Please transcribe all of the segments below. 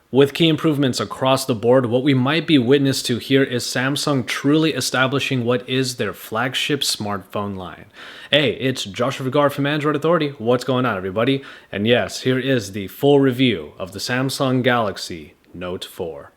With key improvements across the board, what we might be witness to here is Samsung truly establishing what is their flagship smartphone line. Hey, it's Joshua Vergara from Android Authority. What's going on, everybody? And yes, here is the full review of the Samsung Galaxy Note 4.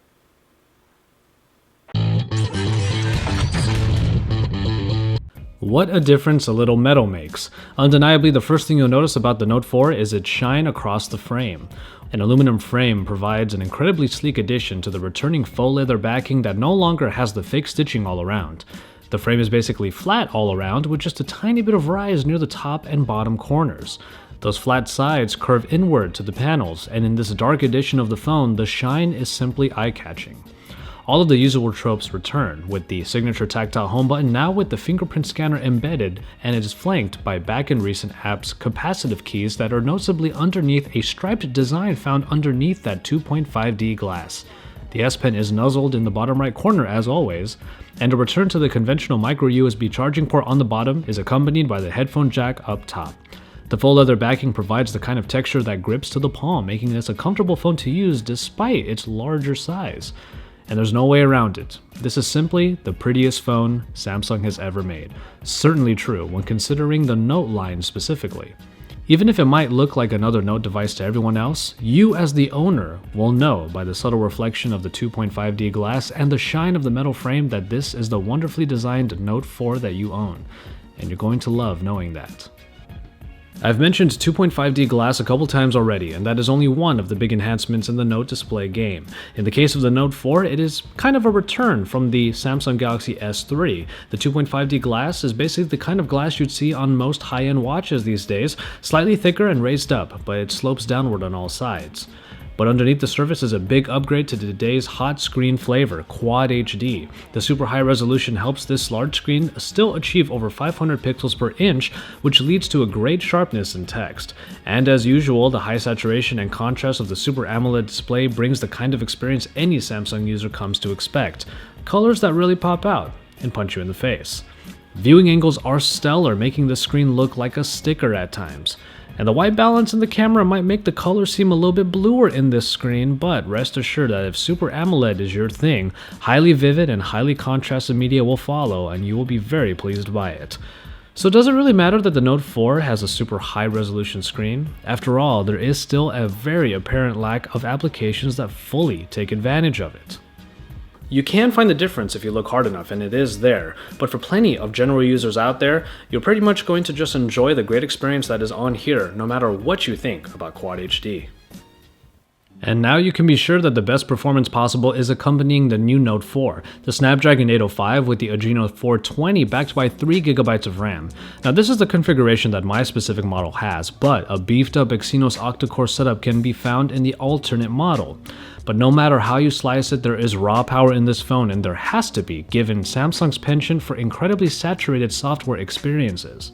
What a difference a little metal makes. Undeniably, the first thing you'll notice about the Note 4 is its shine across the frame. An aluminum frame provides an incredibly sleek addition to the returning faux leather backing that no longer has the fake stitching all around. The frame is basically flat all around with just a tiny bit of rise near the top and bottom corners. Those flat sides curve inward to the panels, and in this dark edition of the phone, the shine is simply eye-catching. All of the usual tropes return, with the signature tactile home button now with the fingerprint scanner embedded, and it is flanked by back in recent apps capacitive keys that are noticeably underneath a striped design found underneath that 2.5D glass. The S Pen is nuzzled in the bottom right corner as always, and a return to the conventional micro USB charging port on the bottom is accompanied by the headphone jack up top. The faux leather backing provides the kind of texture that grips to the palm, making this a comfortable phone to use despite its larger size. And there's no way around it. This is simply the prettiest phone Samsung has ever made. Certainly true when considering the Note line specifically. Even if it might look like another Note device to everyone else, you as the owner will know by the subtle reflection of the 2.5D glass and the shine of the metal frame that this is the wonderfully designed Note 4 that you own. And you're going to love knowing that. I've mentioned 2.5D glass a couple times already, and that is only one of the big enhancements in the Note display game. In the case of the Note 4, it is kind of a return from the Samsung Galaxy S3. The 2.5D glass is basically the kind of glass you'd see on most high-end watches these days, slightly thicker and raised up, but it slopes downward on all sides. But underneath the surface is a big upgrade to today's hot screen flavor, Quad HD. The super high resolution helps this large screen still achieve over 500 pixels per inch, which leads to a great sharpness in text. And as usual, the high saturation and contrast of the Super AMOLED display brings the kind of experience any Samsung user comes to expect. Colors that really pop out and punch you in the face. Viewing angles are stellar, making the screen look like a sticker at times. And the white balance in the camera might make the color seem a little bit bluer in this screen, but rest assured that if Super AMOLED is your thing, highly vivid and highly contrasted media will follow, and you will be very pleased by it. So does it really matter that the Note 4 has a super high resolution screen? After all, there is still a very apparent lack of applications that fully take advantage of it. You can find the difference if you look hard enough, and it is there, but for plenty of general users out there, you're pretty much going to just enjoy the great experience that is on here, no matter what you think about Quad HD. And now you can be sure that the best performance possible is accompanying the new Note 4, the Snapdragon 805 with the Adreno 420 backed by 3GB of RAM. Now this is the configuration that my specific model has, but a beefed up Exynos octa-core setup can be found in the alternate model. But no matter how you slice it, there is raw power in this phone, and there has to be, given Samsung's penchant for incredibly saturated software experiences.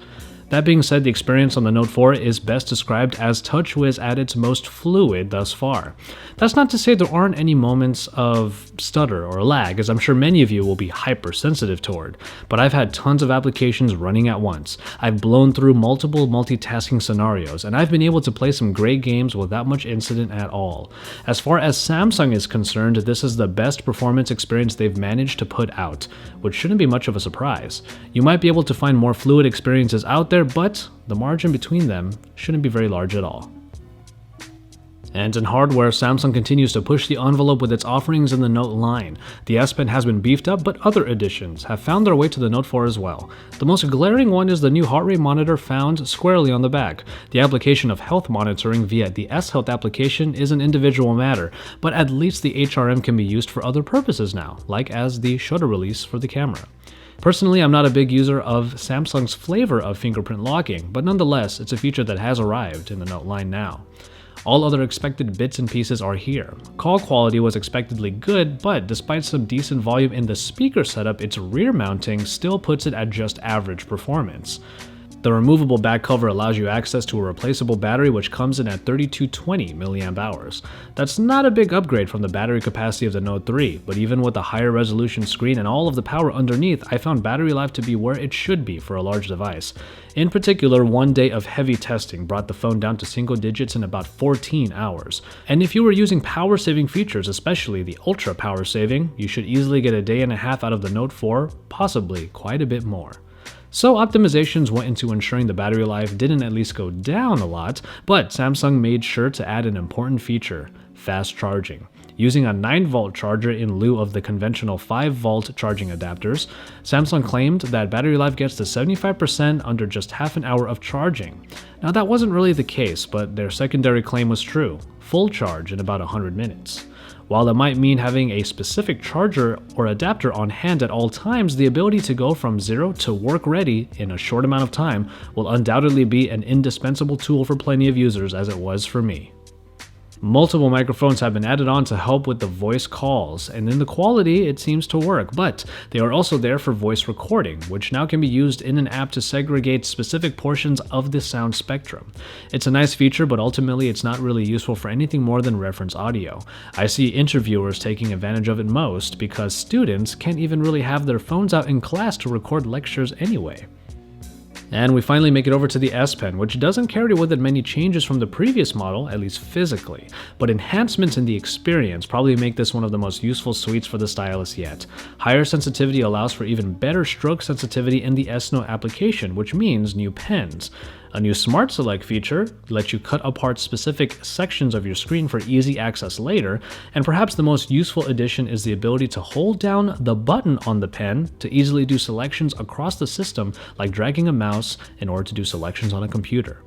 That being said, the experience on the Note 4 is best described as TouchWiz at its most fluid thus far. That's not to say there aren't any moments of stutter or lag, as I'm sure many of you will be hypersensitive toward, but I've had tons of applications running at once. I've blown through multiple multitasking scenarios, and I've been able to play some great games without much incident at all. As far as Samsung is concerned, this is the best performance experience they've managed to put out, which shouldn't be much of a surprise. You might be able to find more fluid experiences out there, but the margin between them shouldn't be very large at all. And in hardware, Samsung continues to push the envelope with its offerings in the Note line. The S Pen has been beefed up, but other additions have found their way to the Note 4 as well. The most glaring one is the new heart rate monitor found squarely on the back. The application of health monitoring via the S-Health application is an individual matter, but at least the HRM can be used for other purposes now, like as the shutter release for the camera. Personally, I'm not a big user of Samsung's flavor of fingerprint locking, but nonetheless, it's a feature that has arrived in the Note line now. All other expected bits and pieces are here. Call quality was expectedly good, but despite some decent volume in the speaker setup, its rear mounting still puts it at just average performance. The removable back cover allows you access to a replaceable battery which comes in at 3220 mAh. That's not a big upgrade from the battery capacity of the Note 3, but even with a higher resolution screen and all of the power underneath, I found battery life to be where it should be for a large device. In particular, one day of heavy testing brought the phone down to single digits in about 14 hours. And if you were using power saving features, especially the ultra power saving, you should easily get a day and a half out of the Note 4, possibly quite a bit more. So optimizations went into ensuring the battery life didn't at least go down a lot, but Samsung made sure to add an important feature: fast charging. Using a 9-volt charger in lieu of the conventional 5-volt charging adapters, Samsung claimed that battery life gets to 75% under just half an hour of charging. Now that wasn't really the case, but their secondary claim was true: full charge in about 100 minutes. While it might mean having a specific charger or adapter on hand at all times, the ability to go from zero to work ready in a short amount of time will undoubtedly be an indispensable tool for plenty of users, as it was for me. Multiple microphones have been added on to help with the voice calls, and in the quality it seems to work, but they are also there for voice recording, which now can be used in an app to segregate specific portions of the sound spectrum. It's a nice feature, but ultimately it's not really useful for anything more than reference audio. I see interviewers taking advantage of it most because students can't even really have their phones out in class to record lectures anyway. And we finally make it over to the S Pen, which doesn't carry with it many changes from the previous model, at least physically, but enhancements in the experience probably make this one of the most useful suites for the stylus yet. Higher sensitivity allows for even better stroke sensitivity in the S Note application, which means new pens. A new Smart Select feature lets you cut apart specific sections of your screen for easy access later, and perhaps the most useful addition is the ability to hold down the button on the pen to easily do selections across the system, like dragging a mouse in order to do selections on a computer.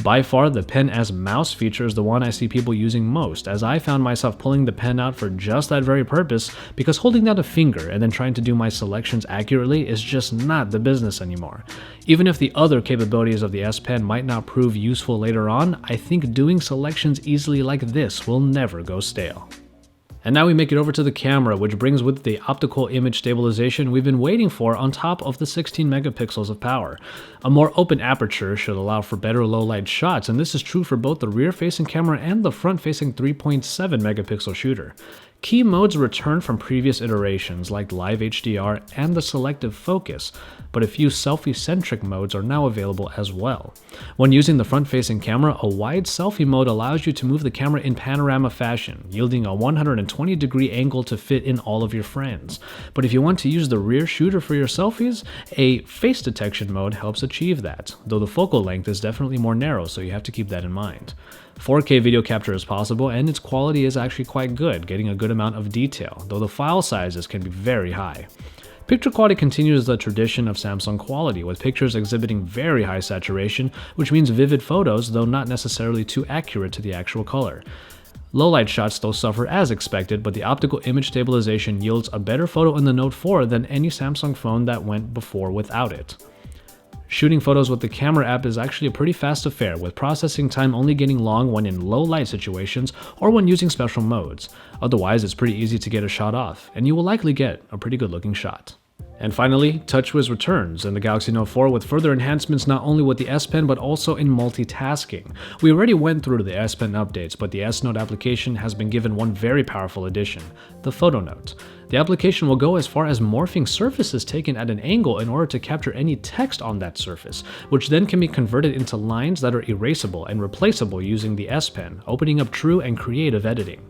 By far, the pen as mouse feature is the one I see people using most, as I found myself pulling the pen out for just that very purpose, because holding down a finger and then trying to do my selections accurately is just not the business anymore. Even if the other capabilities of the S Pen might not prove useful later on, I think doing selections easily like this will never go stale. And now we make it over to the camera, which brings with it the optical image stabilization we've been waiting for on top of the 16 megapixels of power. A more open aperture should allow for better low light shots, and this is true for both the rear-facing camera and the front-facing 3.7 megapixel shooter. Key modes return from previous iterations like Live HDR and the selective focus, but a few selfie-centric modes are now available as well. When using the front-facing camera, a wide selfie mode allows you to move the camera in panorama fashion, yielding a 120-degree angle to fit in all of your friends. But if you want to use the rear shooter for your selfies, a face detection mode helps achieve that, though the focal length is definitely more narrow, so you have to keep that in mind. 4K video capture is possible, and its quality is actually quite good, getting a good amount of detail, though the file sizes can be very high. Picture quality continues the tradition of Samsung quality, with pictures exhibiting very high saturation, which means vivid photos, though not necessarily too accurate to the actual color. Low-light shots still suffer as expected, but the optical image stabilization yields a better photo in the Note 4 than any Samsung phone that went before without it. Shooting photos with the camera app is actually a pretty fast affair, with processing time only getting long when in low light situations or when using special modes. Otherwise, it's pretty easy to get a shot off, and you will likely get a pretty good looking shot. And finally, TouchWiz returns in the Galaxy Note 4 with further enhancements not only with the S Pen but also in multitasking. We already went through the S Pen updates, but the S Note application has been given one very powerful addition: the Photo Note. The application will go as far as morphing surfaces taken at an angle in order to capture any text on that surface, which then can be converted into lines that are erasable and replaceable using the S Pen, opening up true and creative editing.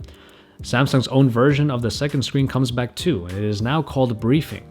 Samsung's own version of the second screen comes back too, and it is now called Briefing.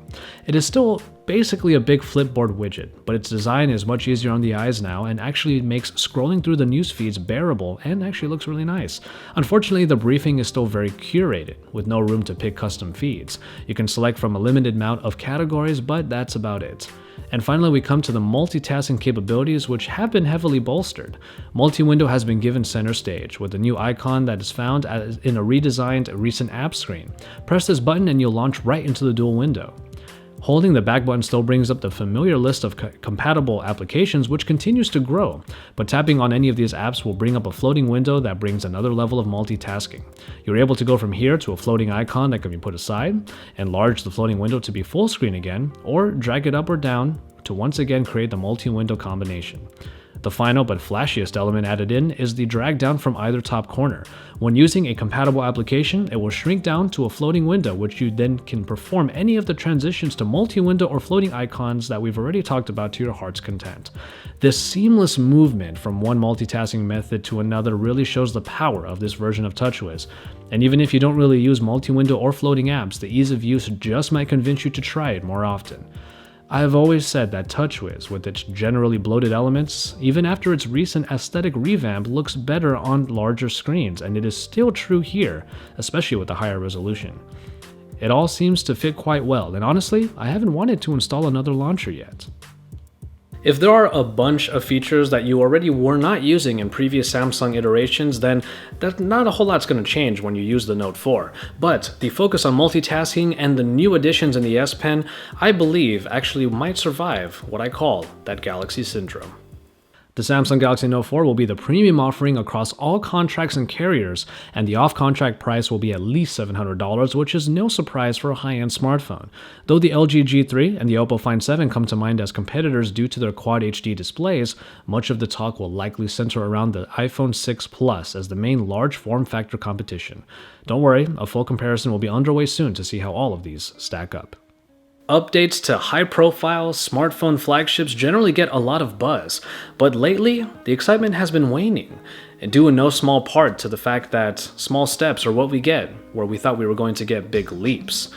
It is still basically a big flipboard widget, but its design is much easier on the eyes now and actually makes scrolling through the news feeds bearable and actually looks really nice. Unfortunately, the Briefing is still very curated, with no room to pick custom feeds. You can select from a limited amount of categories, but that's about it. And finally, we come to the multitasking capabilities, which have been heavily bolstered. Multi-window has been given center stage, with a new icon that is found in a redesigned recent app screen. Press this button and you'll launch right into the dual window. Holding the back button still brings up the familiar list of compatible applications, which continues to grow, but tapping on any of these apps will bring up a floating window that brings another level of multitasking. You're able to go from here to a floating icon that can be put aside, enlarge the floating window to be full screen again, or drag it up or down to once again create the multi-window combination. The final but flashiest element added in is the drag down from either top corner. When using a compatible application, it will shrink down to a floating window, which you then can perform any of the transitions to multi-window or floating icons that we've already talked about to your heart's content. This seamless movement from one multitasking method to another really shows the power of this version of TouchWiz. And even if you don't really use multi-window or floating apps, the ease of use just might convince you to try it more often. I have always said that TouchWiz, with its generally bloated elements, even after its recent aesthetic revamp, looks better on larger screens, and it is still true here, especially with the higher resolution. It all seems to fit quite well, and honestly, I haven't wanted to install another launcher yet. If there are a bunch of features that you already were not using in previous Samsung iterations, then not a whole lot's going to change when you use the Note 4. But the focus on multitasking and the new additions in the S Pen, I believe, actually might survive what I call that Galaxy syndrome. The Samsung Galaxy Note 4 will be the premium offering across all contracts and carriers, and the off-contract price will be at least $700, which is no surprise for a high-end smartphone. Though the LG G3 and the Oppo Find 7 come to mind as competitors due to their Quad HD displays, much of the talk will likely center around the iPhone 6 Plus as the main large form factor competition. Don't worry, a full comparison will be underway soon to see how all of these stack up. Updates to high-profile smartphone flagships generally get a lot of buzz, but lately, the excitement has been waning, due in no small part to the fact that small steps are what we get, where we thought we were going to get big leaps.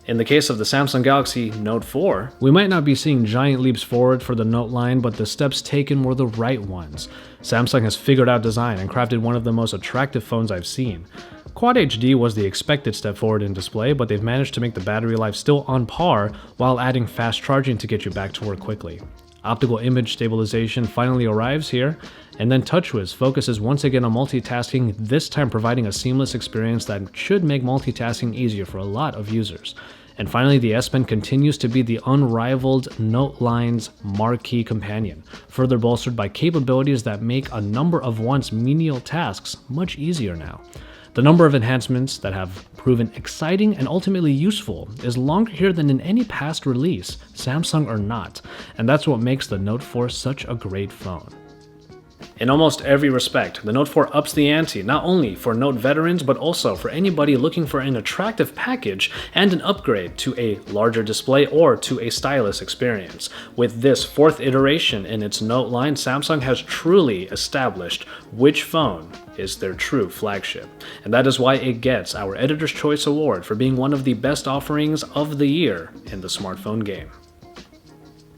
In the case of the Samsung Galaxy Note 4, we might not be seeing giant leaps forward for the Note line, but the steps taken were the right ones. Samsung has figured out design and crafted one of the most attractive phones I've seen. Quad HD was the expected step forward in display, but they've managed to make the battery life still on par while adding fast charging to get you back to work quickly. Optical image stabilization finally arrives here, and then TouchWiz focuses once again on multitasking, this time providing a seamless experience that should make multitasking easier for a lot of users. And finally, the S Pen continues to be the unrivaled Note line's marquee companion, further bolstered by capabilities that make a number of once menial tasks much easier now. The number of enhancements that have proven exciting and ultimately useful is longer here than in any past release, Samsung or not, and that's what makes the Note 4 such a great phone. In almost every respect, the Note 4 ups the ante, not only for Note veterans, but also for anybody looking for an attractive package and an upgrade to a larger display or to a stylus experience. With this fourth iteration in its Note line, Samsung has truly established which phone is their true flagship. And that is why it gets our Editor's Choice Award for being one of the best offerings of the year in the smartphone game.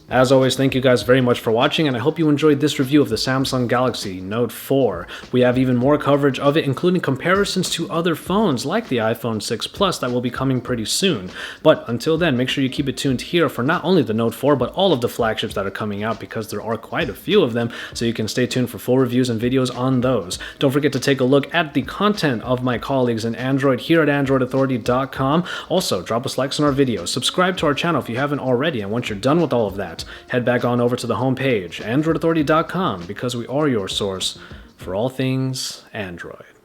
As always, thank you guys very much for watching, and I hope you enjoyed this review of the Samsung Galaxy Note 4. We have even more coverage of it, including comparisons to other phones like the iPhone 6 Plus that will be coming pretty soon. But until then, make sure you keep it tuned here for not only the Note 4, but all of the flagships that are coming out, because there are quite a few of them, so you can stay tuned for full reviews and videos on those. Don't forget to take a look at the content of my colleagues in Android here at AndroidAuthority.com. Also, drop us likes on our videos, subscribe to our channel if you haven't already, and once you're done with all of that, head back on over to the homepage, AndroidAuthority.com, because we are your source for all things Android.